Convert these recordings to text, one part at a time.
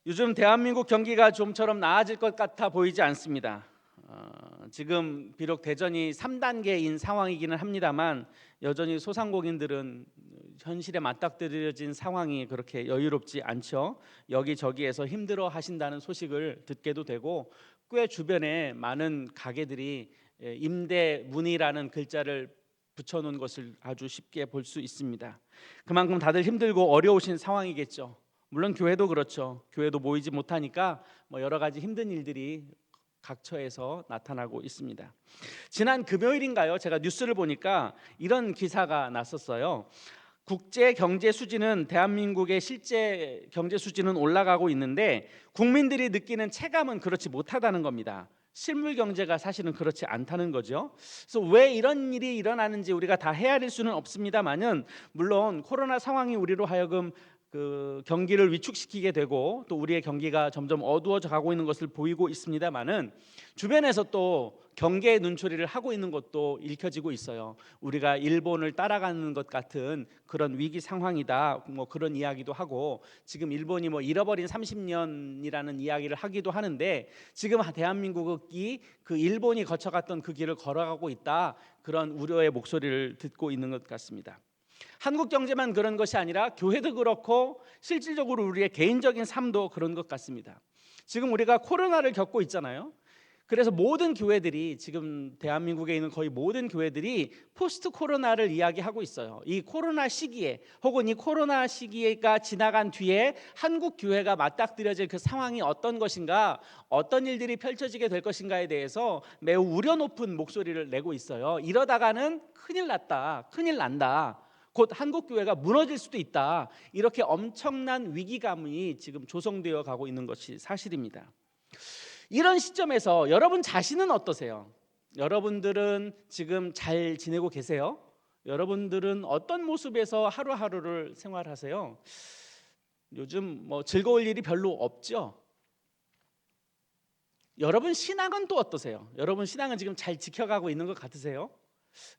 요즘 대한민국 경기가 좀처럼 나아질 것 같아 보이지 않습니다. 지금 비록 대전이 3단계인 상황이기는 합니다만 여전히 소상공인들은 현실에 맞닥뜨려진 상황이 그렇게 여유롭지 않죠. 여기저기에서 힘들어 하신다는 소식을 듣게도 되고, 꽤 주변에 많은 가게들이 임대문이라는 글자를 붙여놓은 것을 아주 쉽게 볼 수 있습니다. 그만큼 다들 힘들고 어려우신 상황이겠죠. 물론 교회도 그렇죠. 교회도 모이지 못하니까 여러 가지 힘든 일들이 각처에서 나타나고 있습니다. 지난 금요일인가요? 제가 뉴스를 보니까 이런 기사가 났었어요. 국제 경제 수지는, 대한민국의 실제 경제 수지는 올라가고 있는데 국민들이 느끼는 체감은 그렇지 못하다는 겁니다. 실물 경제가 사실은 그렇지 않다는 거죠. 그래서 왜 이런 일이 일어나는지 우리가 다 헤아릴 수는 없습니다만은, 물론 코로나 상황이 우리로 하여금 그 경기를 위축시키게 되고 또 우리의 경기가 점점 어두워져 가고 있는 것을 보이고 있습니다만은, 주변에서 또 경계의 눈초리를 하고 있는 것도 읽혀지고 있어요. 우리가 일본을 따라가는 것 같은 그런 위기 상황이다, 그런 이야기도 하고, 지금 일본이 잃어버린 30년이라는 이야기를 하기도 하는데, 지금 대한민국이 그 일본이 거쳐갔던 그 길을 걸어가고 있다, 그런 우려의 목소리를 듣고 있는 것 같습니다. 한국 경제만 그런 것이 아니라 교회도 그렇고 실질적으로 우리의 개인적인 삶도 그런 것 같습니다. 지금 우리가 코로나를 겪고 있잖아요. 그래서 모든 교회들이, 지금 대한민국에 있는 거의 모든 교회들이 포스트 코로나를 이야기하고 있어요. 이 코로나 시기에, 혹은 이 코로나 시기가 지나간 뒤에 한국 교회가 맞닥뜨려질 그 상황이 어떤 것인가, 어떤 일들이 펼쳐지게 될 것인가에 대해서 매우 우려 높은 목소리를 내고 있어요. 이러다가는 큰일 났다, 큰일 난다, 곧 한국 교회가 무너질 수도 있다, 이렇게 엄청난 위기감이 지금 조성되어 가고 있는 것이 사실입니다. 이런 시점에서 여러분 자신은 어떠세요? 여러분들은 지금 잘 지내고 계세요? 여러분들은 어떤 모습에서 하루하루를 생활하세요? 요즘 즐거울 일이 별로 없죠? 여러분 신앙은 또 어떠세요? 여러분 신앙은 지금 잘 지켜가고 있는 것 같으세요?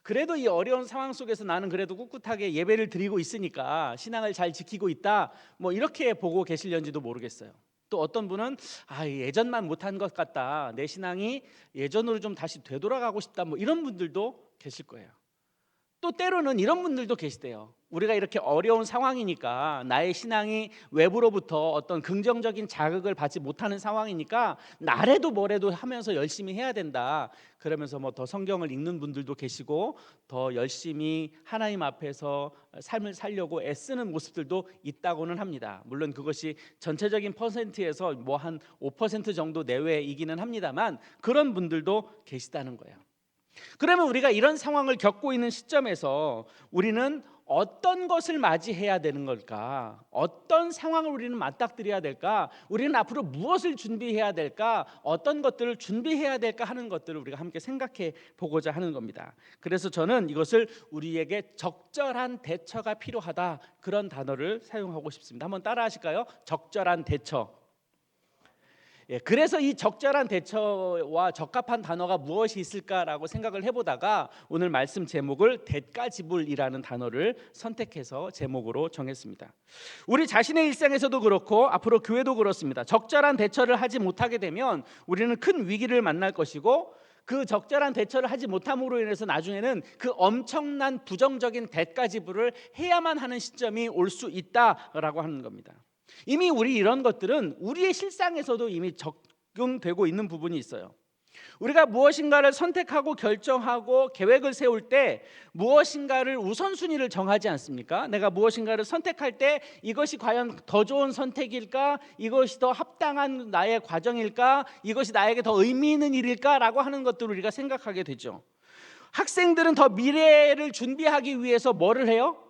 그래도 이 어려운 상황 속에서 나는 그래도 꿋꿋하게 예배를 드리고 있으니까 신앙을 잘 지키고 있다, 이렇게 보고 계실런지도 모르겠어요. 또 어떤 분은 예전만 못한 것 같다, 내 신앙이 예전으로 좀 다시 되돌아가고 싶다, 이런 분들도 계실 거예요. 또 때로는 이런 분들도 계시대요. 우리가 이렇게 어려운 상황이니까, 나의 신앙이 외부로부터 어떤 긍정적인 자극을 받지 못하는 상황이니까 나래도 뭐래도 하면서 열심히 해야 된다, 그러면서 더 성경을 읽는 분들도 계시고, 더 열심히 하나님 앞에서 삶을 살려고 애쓰는 모습들도 있다고는 합니다. 물론 그것이 전체적인 퍼센트에서 한 5% 정도 내외이기는 합니다만, 그런 분들도 계시다는 거예요. 그러면 우리가 이런 상황을 겪고 있는 시점에서 우리는 어떤 것을 맞이해야 되는 걸까? 어떤 상황을 우리는 맞닥뜨려야 될까? 우리는 앞으로 무엇을 준비해야 될까? 어떤 것들을 준비해야 될까 하는 것들을 우리가 함께 생각해 보고자 하는 겁니다. 그래서 저는 이것을 우리에게 적절한 대처가 필요하다, 그런 단어를 사용하고 싶습니다. 한번 따라 하실까요? 적절한 대처. 그래서 이 적절한 대처와 적합한 단어가 무엇이 있을까라고 생각을 해보다가 오늘 말씀 제목을 대가지불이라는 단어를 선택해서 제목으로 정했습니다. 우리 자신의 일상에서도 그렇고 앞으로 교회도 그렇습니다. 적절한 대처를 하지 못하게 되면 우리는 큰 위기를 만날 것이고, 그 적절한 대처를 하지 못함으로 인해서 나중에는 그 엄청난 부정적인 대가지불을 해야만 하는 시점이 올 수 있다라고 하는 겁니다. 이미 우리 이런 것들은 우리의 실상에서도 이미 적용되고 있는 부분이 있어요. 우리가 무엇인가를 선택하고 결정하고 계획을 세울 때 무엇인가를 우선순위를 정하지 않습니까? 내가 무엇인가를 선택할 때 이것이 과연 더 좋은 선택일까? 이것이 더 합당한 나의 과정일까? 이것이 나에게 더 의미 있는 일일까? 라고 하는 것들을 우리가 생각하게 되죠. 학생들은 더 미래를 준비하기 위해서 뭐를 해요?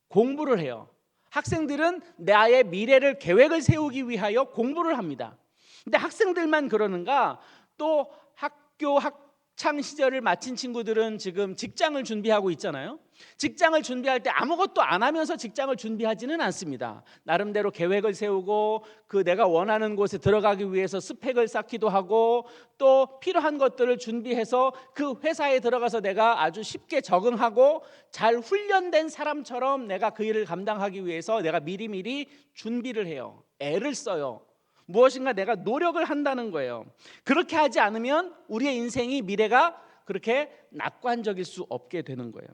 공부를 해요. 학생들은 나의 미래를, 계획을 세우기 위하여 공부를 합니다. 근데 학생들만 그러는가? 또 학교 학창 시절을 마친 친구들은 지금 직장을 준비하고 있잖아요. 직장을 준비할 때 아무것도 안 하면서 직장을 준비하지는 않습니다. 나름대로 계획을 세우고 그 내가 원하는 곳에 들어가기 위해서 스펙을 쌓기도 하고, 또 필요한 것들을 준비해서 그 회사에 들어가서 내가 아주 쉽게 적응하고 잘 훈련된 사람처럼 내가 그 일을 감당하기 위해서 내가 미리미리 준비를 해요. 애를 써요. 무엇인가 내가 노력을 한다는 거예요. 그렇게 하지 않으면 우리의 인생이 미래가 그렇게 낙관적일 수 없게 되는 거예요.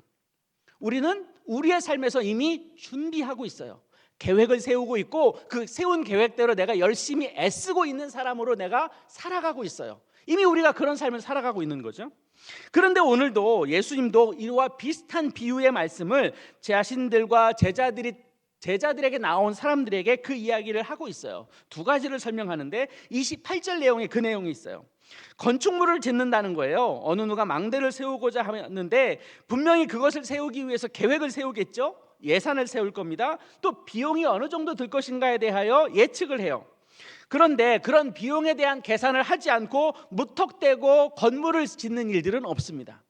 우리는 우리의 삶에서 이미 준비하고 있어요. 계획을 세우고 있고 그 세운 계획대로 내가 열심히 애쓰고 있는 사람으로 내가 살아가고 있어요. 이미 우리가 그런 삶을 살아가고 있는 거죠. 그런데 오늘도 예수님도 이와 비슷한 비유의 말씀을 자신들과 제자들에게 나온 사람들에게 그 이야기를 하고 있어요. 두 가지를 설명하는데 28절 내용에 그 내용이 있어요. 건축물을 짓는다는 거예요. 어느 누가 망대를 세우고자 하는데 분명히 그것을 세우기 위해서 계획을 세우겠죠. 예산을 세울 겁니다. 또 비용이 어느 정도 들 것인가에 대하여 예측을 해요. 그런데 그런 비용에 대한 계산을 하지 않고 무턱대고 건물을 짓는 일들은 없습니다.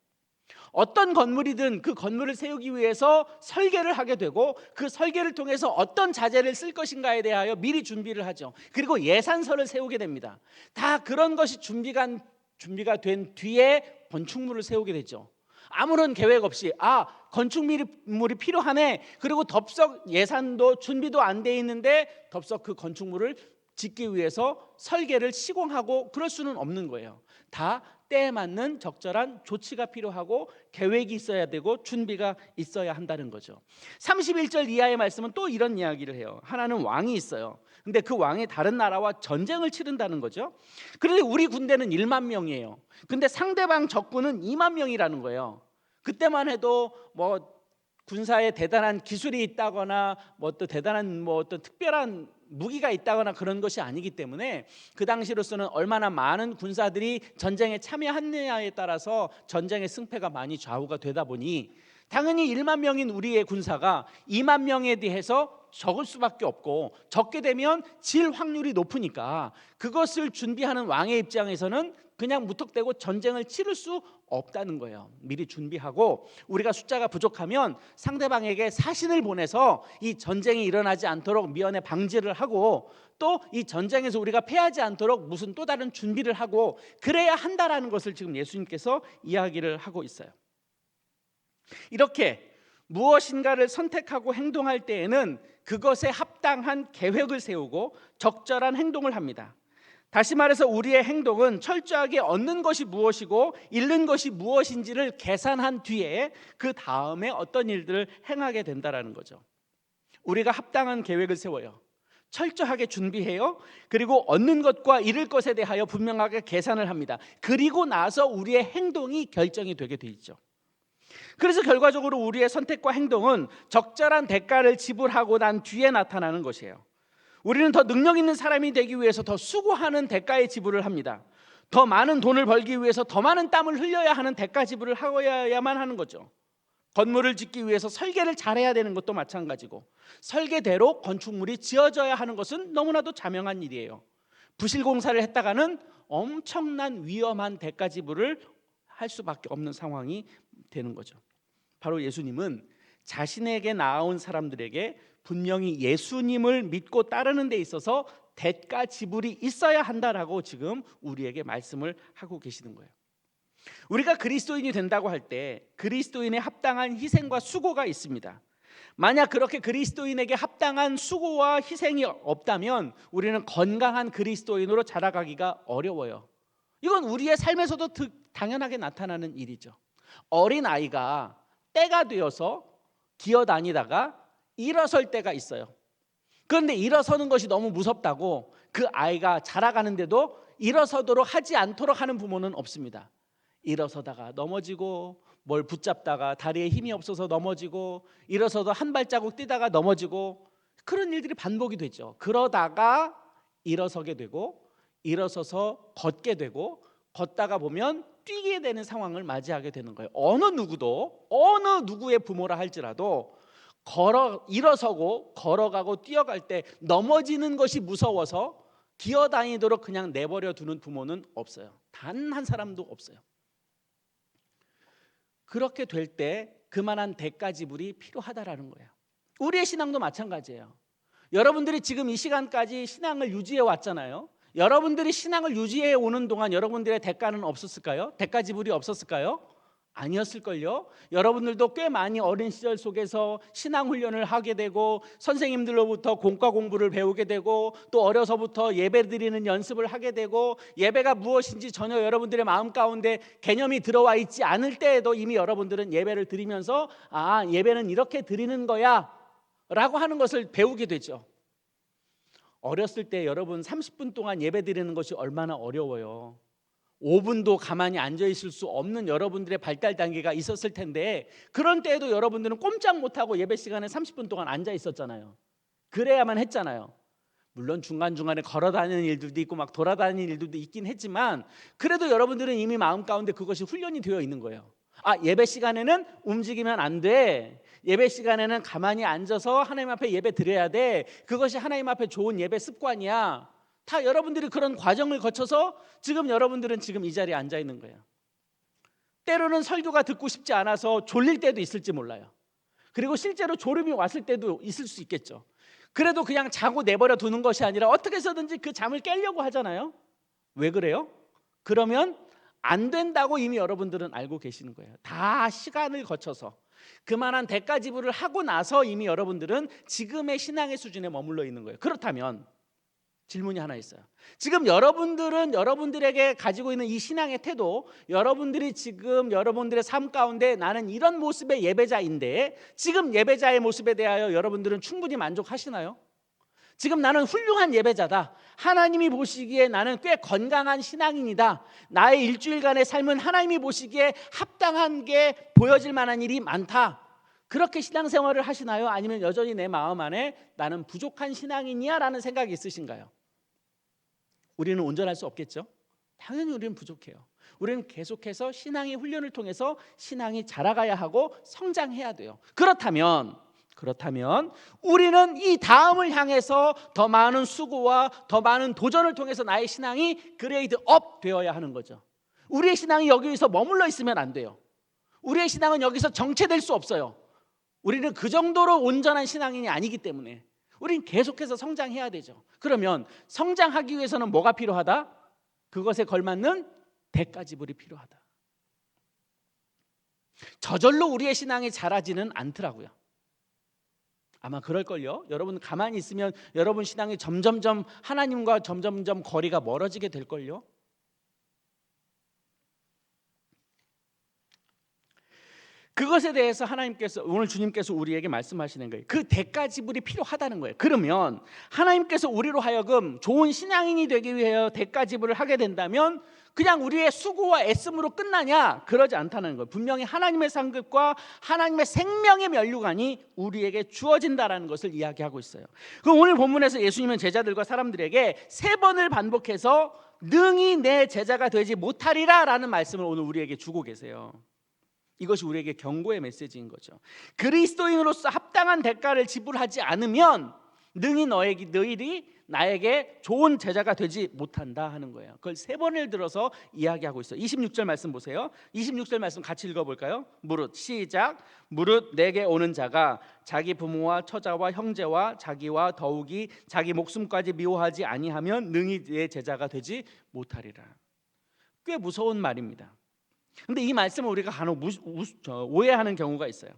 어떤 건물이든 그 건물을 세우기 위해서 설계를 하게 되고 그 설계를 통해서 어떤 자재를 쓸 것인가에 대하여 미리 준비를 하죠. 그리고 예산서를 세우게 됩니다. 다 그런 것이 준비가 된 뒤에 건축물을 세우게 되죠. 아무런 계획 없이 건축물이 필요하네. 그리고 덥석 예산도 준비도 안 돼 있는데 덥석 그 건축물을 짓기 위해서 설계를 시공하고 그럴 수는 없는 거예요. 다 때에 맞는 적절한 조치가 필요하고 계획이 있어야 되고 준비가 있어야 한다는 거죠. 31절 이하의 말씀은 또 이런 이야기를 해요. 하나는 왕이 있어요. 근데 그 왕이 다른 나라와 전쟁을 치른다는 거죠. 그런데 우리 군대는 1만 명이에요. 근데 상대방 적군은 2만 명이라는 거예요. 그때만 해도 군사에 대단한 기술이 있다거나 또 대단한 어떤 특별한 무기가 있다거나 그런 것이 아니기 때문에 그 당시로서는 얼마나 많은 군사들이 전쟁에 참여하느냐에 따라서 전쟁의 승패가 많이 좌우가 되다 보니 당연히 1만 명인 우리의 군사가 2만 명에 대해서 적을 수밖에 없고 적게 되면 질 확률이 높으니까 그것을 준비하는 왕의 입장에서는 그냥 무턱대고 전쟁을 치를 수 없다는 거예요. 미리 준비하고 우리가 숫자가 부족하면 상대방에게 사신을 보내서 이 전쟁이 일어나지 않도록 미연에 방지를 하고 또 이 전쟁에서 우리가 패하지 않도록 무슨 또 다른 준비를 하고 그래야 한다라는 것을 지금 예수님께서 이야기를 하고 있어요. 이렇게 무엇인가를 선택하고 행동할 때에는 그것에 합당한 계획을 세우고 적절한 행동을 합니다. 다시 말해서 우리의 행동은 철저하게 얻는 것이 무엇이고 잃는 것이 무엇인지를 계산한 뒤에 그 다음에 어떤 일들을 행하게 된다라는 거죠. 우리가 합당한 계획을 세워요. 철저하게 준비해요. 그리고 얻는 것과 잃을 것에 대하여 분명하게 계산을 합니다. 그리고 나서 우리의 행동이 결정이 되게 돼 있죠. 그래서 결과적으로 우리의 선택과 행동은 적절한 대가를 지불하고 난 뒤에 나타나는 것이에요. 우리는 더 능력 있는 사람이 되기 위해서 더 수고하는 대가의 지불을 합니다. 더 많은 돈을 벌기 위해서 더 많은 땀을 흘려야 하는 대가 지불을 하여야만 하는 거죠. 건물을 짓기 위해서 설계를 잘해야 되는 것도 마찬가지고 설계대로 건축물이 지어져야 하는 것은 너무나도 자명한 일이에요. 부실공사를 했다가는 엄청난 위험한 대가 지불을 할 수밖에 없는 상황이 되는 거죠. 바로 예수님은 자신에게 나아온 사람들에게 분명히 예수님을 믿고 따르는 데 있어서 대가 지불이 있어야 한다라고 지금 우리에게 말씀을 하고 계시는 거예요. 우리가 그리스도인이 된다고 할 때 그리스도인의 합당한 희생과 수고가 있습니다. 만약 그렇게 그리스도인에게 합당한 수고와 희생이 없다면 우리는 건강한 그리스도인으로 자라가기가 어려워요. 이건 우리의 삶에서도 당연하게 나타나는 일이죠. 어린 아이가 때가 되어서 기어다니다가 일어설 때가 있어요. 그런데 일어서는 것이 너무 무섭다고 그 아이가 자라가는데도 일어서도록 하지 않도록 하는 부모는 없습니다. 일어서다가 넘어지고 뭘 붙잡다가 다리에 힘이 없어서 넘어지고 일어서도 한 발자국 뛰다가 넘어지고 그런 일들이 반복이 되죠. 그러다가 일어서게 되고 일어서서 걷게 되고 걷다가 보면 뛰게 되는 상황을 맞이하게 되는 거예요. 어느 누구의 부모라 할지라도 일어서고 걸어가고 뛰어갈 때 넘어지는 것이 무서워서 기어다니도록 그냥 내버려 두는 부모는 없어요. 단 한 사람도 없어요. 그렇게 될 때 그만한 대가 지불이 필요하다라는 거예요. 우리의 신앙도 마찬가지예요. 여러분들이 지금 이 시간까지 신앙을 유지해 왔잖아요. 여러분들이 신앙을 유지해 오는 동안 여러분들의 대가는 없었을까요? 대가 지불이 없었을까요? 아니었을걸요. 여러분들도 꽤 많이 어린 시절 속에서 신앙 훈련을 하게 되고 선생님들로부터 공과 공부를 배우게 되고 또 어려서부터 예배 드리는 연습을 하게 되고 예배가 무엇인지 전혀 여러분들의 마음 가운데 개념이 들어와 있지 않을 때에도 이미 여러분들은 예배를 드리면서 예배는 이렇게 드리는 거야 라고 하는 것을 배우게 되죠. 어렸을 때 여러분 30분 동안 예배 드리는 것이 얼마나 어려워요. 5분도 가만히 앉아 있을 수 없는 여러분들의 발달 단계가 있었을 텐데 그런 때에도 여러분들은 꼼짝 못하고 예배 시간에 30분 동안 앉아 있었잖아요. 그래야만 했잖아요. 물론 중간중간에 걸어 다니는 일들도 있고 막 돌아다니는 일들도 있긴 했지만 그래도 여러분들은 이미 마음 가운데 그것이 훈련이 되어 있는 거예요. 예배 시간에는 움직이면 안 돼. 예배 시간에는 가만히 앉아서 하나님 앞에 예배 드려야 돼. 그것이 하나님 앞에 좋은 예배 습관이야. 다 여러분들이 그런 과정을 거쳐서 지금 여러분들은 지금 이 자리에 앉아 있는 거예요. 때로는 설교가 듣고 싶지 않아서 졸릴 때도 있을지 몰라요. 그리고 실제로 졸음이 왔을 때도 있을 수 있겠죠. 그래도 그냥 자고 내버려 두는 것이 아니라 어떻게 해서든지 그 잠을 깨려고 하잖아요. 왜 그래요? 그러면 안 된다고 이미 여러분들은 알고 계시는 거예요. 다 시간을 거쳐서 그만한 대가 지불을 하고 나서 이미 여러분들은 지금의 신앙의 수준에 머물러 있는 거예요. 그렇다면 질문이 하나 있어요. 지금 여러분들은 여러분들에게 가지고 있는 이 신앙의 태도, 여러분들이 지금 여러분들의 삶 가운데 나는 이런 모습의 예배자인데 지금 예배자의 모습에 대하여 여러분들은 충분히 만족하시나요? 지금 나는 훌륭한 예배자다. 하나님이 보시기에 나는 꽤 건강한 신앙인이다. 나의 일주일간의 삶은 하나님이 보시기에 합당한 게 보여질 만한 일이 많다. 그렇게 신앙생활을 하시나요? 아니면 여전히 내 마음 안에 나는 부족한 신앙인이야 라는 생각이 있으신가요? 우리는 온전할 수 없겠죠? 당연히 우리는 부족해요. 우리는 계속해서 신앙의 훈련을 통해서 신앙이 자라가야 하고 성장해야 돼요. 그렇다면 우리는 이 다음을 향해서 더 많은 수고와 더 많은 도전을 통해서 나의 신앙이 그레이드업 되어야 하는 거죠. 우리의 신앙이 여기서 머물러 있으면 안 돼요. 우리의 신앙은 여기서 정체될 수 없어요. 우리는 그 정도로 온전한 신앙인이 아니기 때문에 우리는 계속해서 성장해야 되죠. 그러면 성장하기 위해서는 뭐가 필요하다? 그것에 걸맞는 대가 지불이 필요하다. 저절로 우리의 신앙이 자라지는 않더라고요. 아마 그럴걸요. 여러분 가만히 있으면 여러분 신앙이 점점점 하나님과 점점점 거리가 멀어지게 될걸요. 그것에 대해서 하나님께서 오늘 주님께서 우리에게 말씀하시는 거예요. 그 대가 지불이 필요하다는 거예요. 그러면 하나님께서 우리로 하여금 좋은 신앙인이 되기 위해 대가 지불을 하게 된다면 그냥 우리의 수고와 애씀으로 끝나냐? 그러지 않다는 거예요. 분명히 하나님의 상급과 하나님의 생명의 면류관이 우리에게 주어진다라는 것을 이야기하고 있어요. 그럼 오늘 본문에서 예수님은 제자들과 사람들에게 3번을 반복해서 능히 내 제자가 되지 못하리라 라는 말씀을 오늘 우리에게 주고 계세요. 이것이 우리에게 경고의 메시지인 거죠. 그리스도인으로서 합당한 대가를 지불하지 않으면 능히 너희들이 나에게 좋은 제자가 되지 못한다 하는 거예요. 그걸 3번을 들어서 이야기하고 있어요. 26절 말씀 보세요. 26절 말씀 같이 읽어볼까요? 무릇 시작. 무릇 내게 오는 자가 자기 부모와 처자와 형제와 자기와 더욱이 자기 목숨까지 미워하지 아니하면 능히 내 제자가 되지 못하리라. 꽤 무서운 말입니다. 근데 이 말씀을 우리가 간혹 오해하는 경우가 있어요.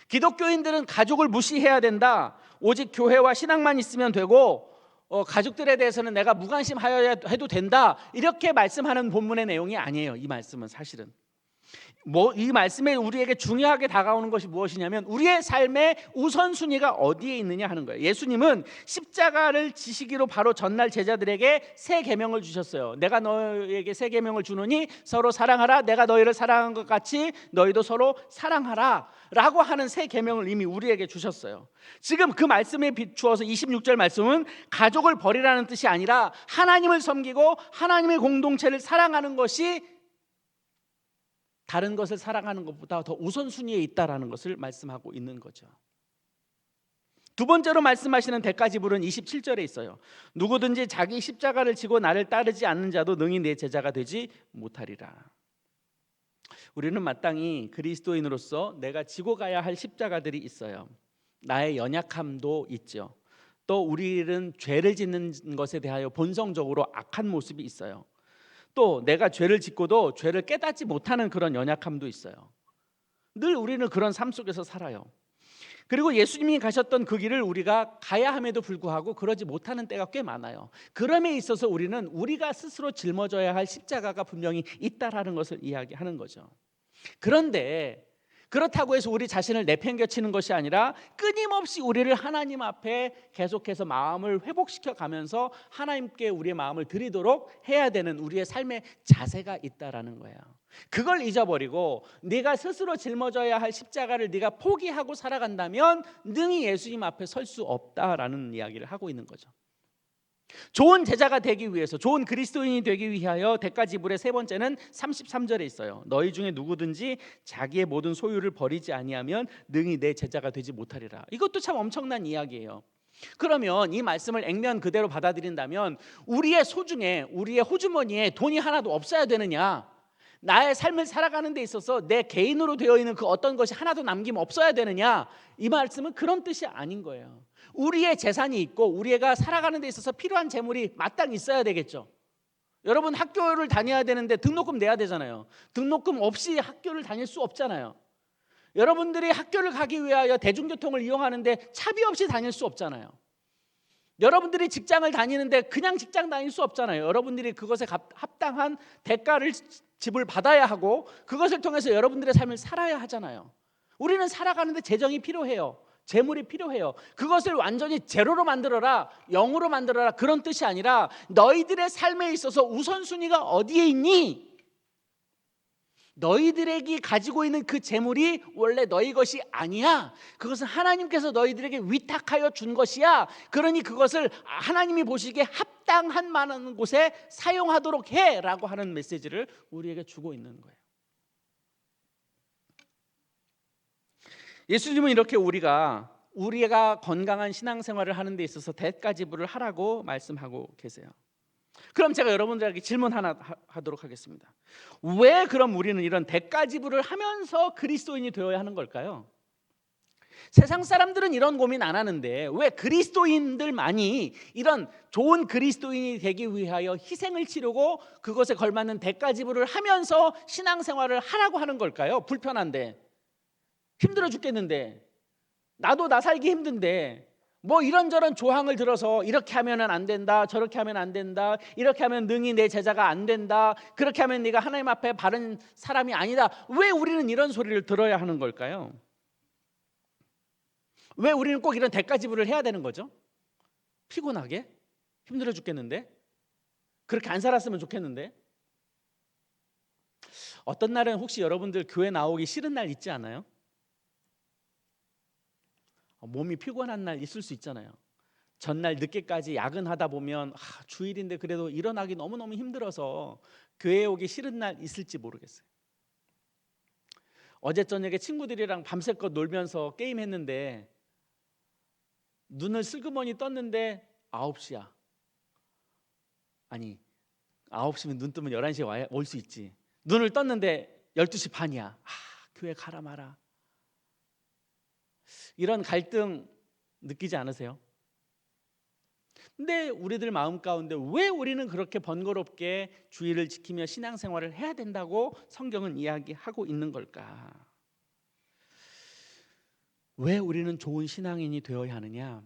기독교인들은 가족을 무시해야 된다. 오직 교회와 신앙만 있으면 되고 가족들에 대해서는 내가 무관심하여야 해도 된다. 이렇게 말씀하는 본문의 내용이 아니에요. 이 말씀은 사실은 이 말씀에 우리에게 중요하게 다가오는 것이 무엇이냐면 우리의 삶의 우선순위가 어디에 있느냐 하는 거예요. 예수님은 십자가를 지시기로 바로 전날 제자들에게 3계명을 주셨어요. 내가 너에게 3계명을 주노니 서로 사랑하라. 내가 너희를 사랑한 것 같이 너희도 서로 사랑하라 라고 하는 3계명을 이미 우리에게 주셨어요. 지금 그 말씀에 비추어서 26절 말씀은 가족을 버리라는 뜻이 아니라 하나님을 섬기고 하나님의 공동체를 사랑하는 것이 다른 것을 사랑하는 것보다 더 우선순위에 있다라는 것을 말씀하고 있는 거죠. 두 번째로 말씀하시는 대가 지불은 27절에 있어요. 누구든지 자기 십자가를 지고 나를 따르지 않는 자도 능히 내 제자가 되지 못하리라. 우리는 마땅히 그리스도인으로서 내가 지고 가야 할 십자가들이 있어요. 나의 연약함도 있죠. 또 우리는 죄를 짓는 것에 대하여 본성적으로 악한 모습이 있어요. 또 내가 죄를 짓고도 죄를 깨닫지 못하는 그런 연약함도 있어요. 늘 우리는 그런 삶 속에서 살아요. 그리고 예수님이 가셨던 그 길을 우리가 가야 함에도 불구하고 그러지 못하는 때가 꽤 많아요. 그럼에 있어서 우리는 우리가 스스로 짊어져야 할 십자가가 분명히 있다라는 것을 이야기하는 거죠. 그런데 그렇다고 해서 우리 자신을 내팽개치는 것이 아니라 끊임없이 우리를 하나님 앞에 계속해서 마음을 회복시켜 가면서 하나님께 우리의 마음을 드리도록 해야 되는 우리의 삶의 자세가 있다라는 거예요. 그걸 잊어버리고 네가 스스로 짊어져야 할 십자가를 네가 포기하고 살아간다면 능히 예수님 앞에 설 수 없다라는 이야기를 하고 있는 거죠. 좋은 제자가 되기 위해서, 좋은 그리스도인이 되기 위하여 대가 지불의 세 번째는 33절에 있어요. 너희 중에 누구든지 자기의 모든 소유를 버리지 아니하면 능히 내 제자가 되지 못하리라. 이것도 참 엄청난 이야기예요. 그러면 이 말씀을 액면 그대로 받아들인다면 우리의 소중에, 우리의 호주머니에 돈이 하나도 없어야 되느냐? 나의 삶을 살아가는 데 있어서 내 개인으로 되어 있는 그 어떤 것이 하나도 남김 없어야 되느냐? 이 말씀은 그런 뜻이 아닌 거예요. 우리의 재산이 있고 우리가 살아가는 데 있어서 필요한 재물이 마땅히 있어야 되겠죠. 여러분 학교를 다녀야 되는데 등록금 내야 되잖아요. 등록금 없이 학교를 다닐 수 없잖아요. 여러분들이 학교를 가기 위하여 대중교통을 이용하는데 차비 없이 다닐 수 없잖아요. 여러분들이 직장을 다니는데 그냥 직장 다닐 수 없잖아요. 여러분들이 그것에 합당한 대가를 지불받아야 하고 그것을 통해서 여러분들의 삶을 살아야 하잖아요. 우리는 살아가는데 재정이 필요해요. 재물이 필요해요. 그것을 완전히 제로로 만들어라, 0으로 만들어라 그런 뜻이 아니라 너희들의 삶에 있어서 우선순위가 어디에 있니? 너희들에게 가지고 있는 그 재물이 원래 너희 것이 아니야. 그것은 하나님께서 너희들에게 위탁하여 준 것이야. 그러니 그것을 하나님이 보시기에 합당한 만한 곳에 사용하도록 해라고 하는 메시지를 우리에게 주고 있는 거예요. 예수님은 이렇게 우리가 건강한 신앙생활을 하는 데 있어서 대가 지불을 하라고 말씀하고 계세요. 그럼 제가 여러분들에게 질문 하나 하도록 하겠습니다. 왜 그럼 우리는 이런 대가 지불을 하면서 그리스도인이 되어야 하는 걸까요? 세상 사람들은 이런 고민 안 하는데 왜 그리스도인들만이 이런 좋은 그리스도인이 되기 위하여 희생을 치르고 그것에 걸맞는 대가 지불을 하면서 신앙생활을 하라고 하는 걸까요? 불편한데, 힘들어 죽겠는데, 나도 나 살기 힘든데 뭐 이런저런 조항을 들어서 이렇게 하면은 안 된다, 저렇게 하면 안 된다, 이렇게 하면 능히 내 제자가 안 된다, 그렇게 하면 네가 하나님 앞에 바른 사람이 아니다. 왜 우리는 이런 소리를 들어야 하는 걸까요? 왜 우리는 꼭 이런 대가 지불을 해야 되는 거죠? 피곤하게? 힘들어 죽겠는데? 그렇게 안 살았으면 좋겠는데? 어떤 날은 혹시 여러분들 교회 나오기 싫은 날 있지 않아요? 몸이 피곤한 날 있을 수 있잖아요. 전날 늦게까지 야근하다 보면 주일인데 그래도 일어나기 너무너무 힘들어서 교회에 오기 싫은 날 있을지 모르겠어요. 어제 저녁에 친구들이랑 밤새껏 놀면서 게임했는데 눈을 슬그머니 떴는데 9시야. 아니 9시면 눈 뜨면 11시에 올 수 있지. 눈을 떴는데 12시 반이야. 교회 가라 마라. 이런 갈등 느끼지 않으세요? 근데 우리들 마음 가운데 왜 우리는 그렇게 번거롭게 주의를 지키며 신앙생활을 해야 된다고 성경은 이야기하고 있는 걸까? 왜 우리는 좋은 신앙인이 되어야 하느냐?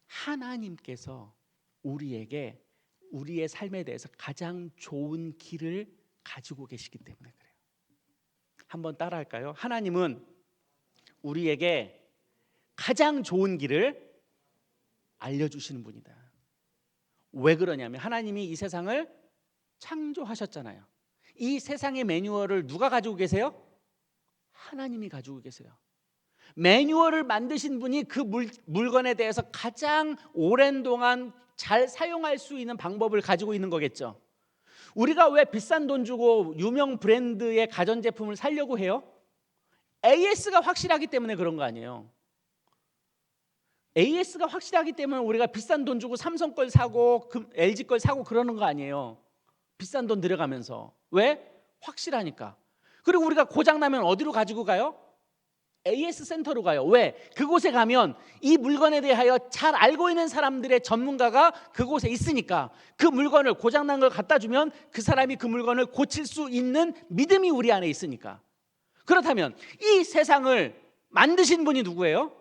하나님께서 우리에게 우리의 삶에 대해서 가장 좋은 길을 가지고 계시기 때문에 그래요. 한번 따라할까요? 하나님은 우리에게 가장 좋은 길을 알려주시는 분이다. 왜 그러냐면 하나님이 이 세상을 창조하셨잖아요. 이 세상의 매뉴얼을 누가 가지고 계세요? 하나님이 가지고 계세요. 매뉴얼을 만드신 분이 그 물건에 대해서 가장 오랜 동안 잘 사용할 수 있는 방법을 가지고 있는 거겠죠. 우리가 왜 비싼 돈 주고 유명 브랜드의 가전제품을 사려고 해요? AS가 확실하기 때문에 그런 거 아니에요. AS가 확실하기 때문에 우리가 비싼 돈 주고 삼성 걸 사고 LG 걸 사고 그러는 거 아니에요. 비싼 돈 들여가면서. 왜? 확실하니까. 그리고 우리가 고장 나면 어디로 가지고 가요? AS 센터로 가요. 왜? 그곳에 가면 이 물건에 대하여 잘 알고 있는 사람들의 전문가가 그곳에 있으니까 그 물건을 고장난 걸 갖다 주면 그 사람이 그 물건을 고칠 수 있는 믿음이 우리 안에 있으니까. 그렇다면 이 세상을 만드신 분이 누구예요?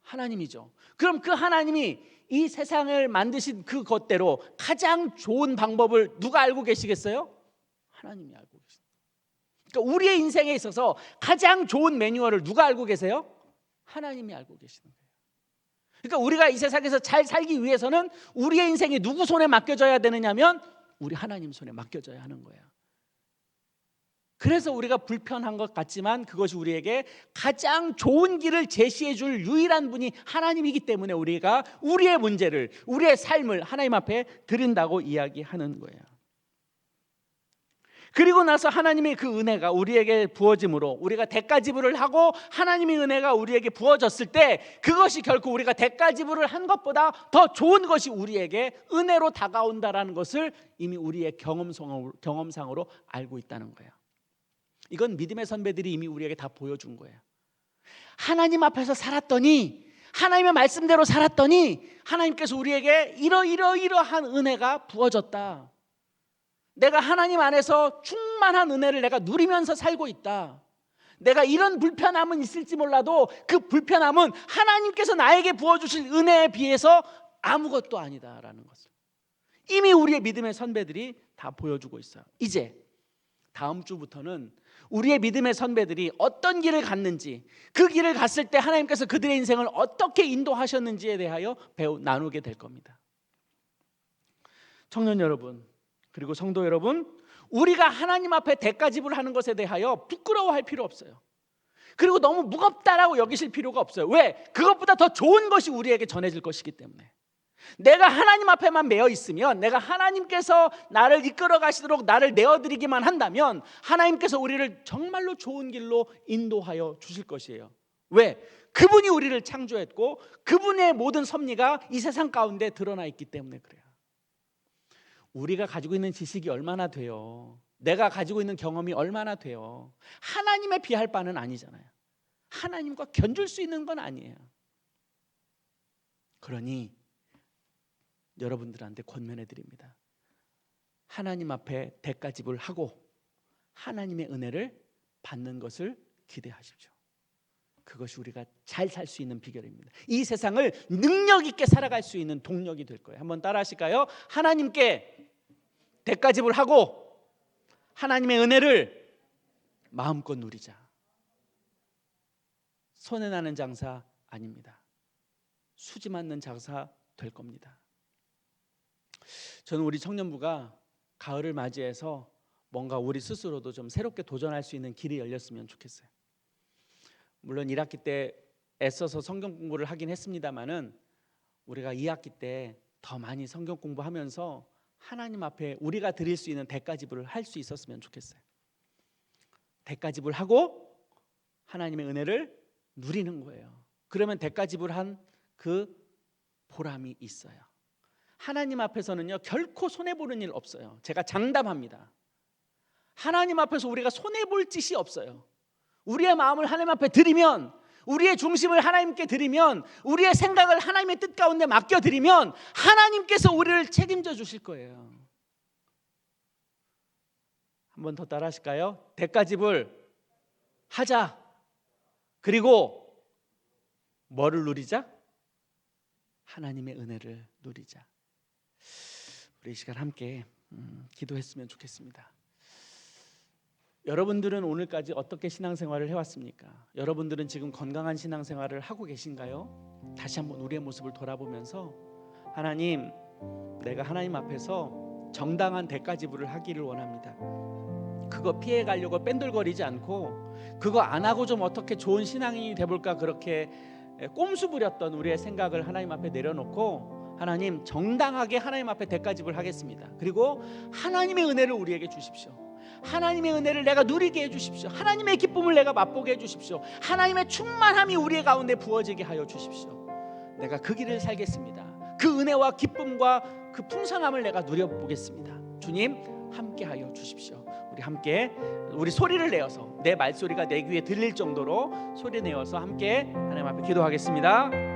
하나님이죠. 그럼 그 하나님이 이 세상을 만드신 그것대로 가장 좋은 방법을 누가 알고 계시겠어요? 하나님이 알고 계십니다. 그러니까 우리의 인생에 있어서 가장 좋은 매뉴얼을 누가 알고 계세요? 하나님이 알고 계시는 거예요. 그러니까 우리가 이 세상에서 잘 살기 위해서는 우리의 인생이 누구 손에 맡겨져야 되느냐면 우리 하나님 손에 맡겨져야 하는 거예요. 그래서 우리가 불편한 것 같지만 그것이 우리에게 가장 좋은 길을 제시해 줄 유일한 분이 하나님이기 때문에 우리가 우리의 문제를, 우리의 삶을 하나님 앞에 드린다고 이야기하는 거예요. 그리고 나서 하나님의 그 은혜가 우리에게 부어짐으로 우리가 대가 지불을 하고 하나님의 은혜가 우리에게 부어졌을 때 그것이 결코 우리가 대가 지불을 한 것보다 더 좋은 것이 우리에게 은혜로 다가온다라는 것을 이미 우리의 경험상으로 알고 있다는 거예요. 이건 믿음의 선배들이 이미 우리에게 다 보여준 거예요. 하나님 앞에서 살았더니, 하나님의 말씀대로 살았더니 하나님께서 우리에게 이러한 은혜가 부어졌다. 내가 하나님 안에서 충만한 은혜를 내가 누리면서 살고 있다. 내가 이런 불편함은 있을지 몰라도 그 불편함은 하나님께서 나에게 부어주실 은혜에 비해서 아무것도 아니다라는 것을 이미 우리의 믿음의 선배들이 다 보여주고 있어요. 이제 다음 주부터는 우리의 믿음의 선배들이 어떤 길을 갔는지, 그 길을 갔을 때 하나님께서 그들의 인생을 어떻게 인도하셨는지에 대하여 나누게 될 겁니다. 청년 여러분, 그리고 성도 여러분, 우리가 하나님 앞에 대가 지불하는 것에 대하여 부끄러워할 필요 없어요. 그리고 너무 무겁다라고 여기실 필요가 없어요. 왜? 그것보다 더 좋은 것이 우리에게 전해질 것이기 때문에. 내가 하나님 앞에만 매여 있으면, 내가 하나님께서 나를 이끌어 가시도록 나를 내어드리기만 한다면 하나님께서 우리를 정말로 좋은 길로 인도하여 주실 것이에요. 왜? 그분이 우리를 창조했고 그분의 모든 섭리가 이 세상 가운데 드러나 있기 때문에 그래요. 우리가 가지고 있는 지식이 얼마나 돼요? 내가 가지고 있는 경험이 얼마나 돼요? 하나님에 비할 바는 아니잖아요. 하나님과 견줄 수 있는 건 아니에요. 그러니 여러분들한테 권면해 드립니다. 하나님 앞에 대가 지불하고 하나님의 은혜를 받는 것을 기대하십시오. 그것이 우리가 잘 살 수 있는 비결입니다. 이 세상을 능력 있게 살아갈 수 있는 동력이 될 거예요. 한번 따라 하실까요? 하나님께 대가 지불하고 하나님의 은혜를 마음껏 누리자. 손해 나는 장사 아닙니다. 수지 맞는 장사 될 겁니다. 저는 우리 청년부가 가을을 맞이해서 뭔가 우리 스스로도 좀 새롭게 도전할 수 있는 길이 열렸으면 좋겠어요. 물론 1학기 때 애써서 성경 공부를 하긴 했습니다마는 우리가 2학기 때 더 많이 성경 공부하면서 하나님 앞에 우리가 드릴 수 있는 대가 지불을 할 수 있었으면 좋겠어요. 대가 지불하고 하나님의 은혜를 누리는 거예요. 그러면 대가 지불한 그 보람이 있어요. 하나님 앞에서는요 결코 손해보는 일 없어요. 제가 장담합니다. 하나님 앞에서 우리가 손해볼 짓이 없어요. 우리의 마음을 하나님 앞에 드리면, 우리의 중심을 하나님께 드리면, 우리의 생각을 하나님의 뜻 가운데 맡겨드리면 하나님께서 우리를 책임져 주실 거예요. 한 번 더 따라 하실까요? 대가 지불 하자. 그리고 뭐를 누리자? 하나님의 은혜를 누리자. 우리 이 시간 함께 기도했으면 좋겠습니다. 여러분들은 오늘까지 어떻게 신앙생활을 해왔습니까? 여러분들은 지금 건강한 신앙생활을 하고 계신가요? 다시 한번 우리의 모습을 돌아보면서 하나님, 내가 하나님 앞에서 정당한 대가 지불을 하기를 원합니다. 그거 피해가려고 뺀돌거리지 않고 그거 안 하고 좀 어떻게 좋은 신앙인이 돼볼까 그렇게 꼼수 부렸던 우리의 생각을 하나님 앞에 내려놓고 하나님, 정당하게 하나님 앞에 대가 지불하겠습니다. 그리고 하나님의 은혜를 우리에게 주십시오. 하나님의 은혜를 내가 누리게 해주십시오. 하나님의 기쁨을 내가 맛보게 해주십시오. 하나님의 충만함이 우리의 가운데 부어지게 하여 주십시오. 내가 그 길을 살겠습니다. 그 은혜와 기쁨과 그 풍성함을 내가 누려보겠습니다. 주님, 함께하여 주십시오. 우리 함께 우리 소리를 내어서 내 말소리가 내 귀에 들릴 정도로 소리 내어서 함께 하나님 앞에 기도하겠습니다.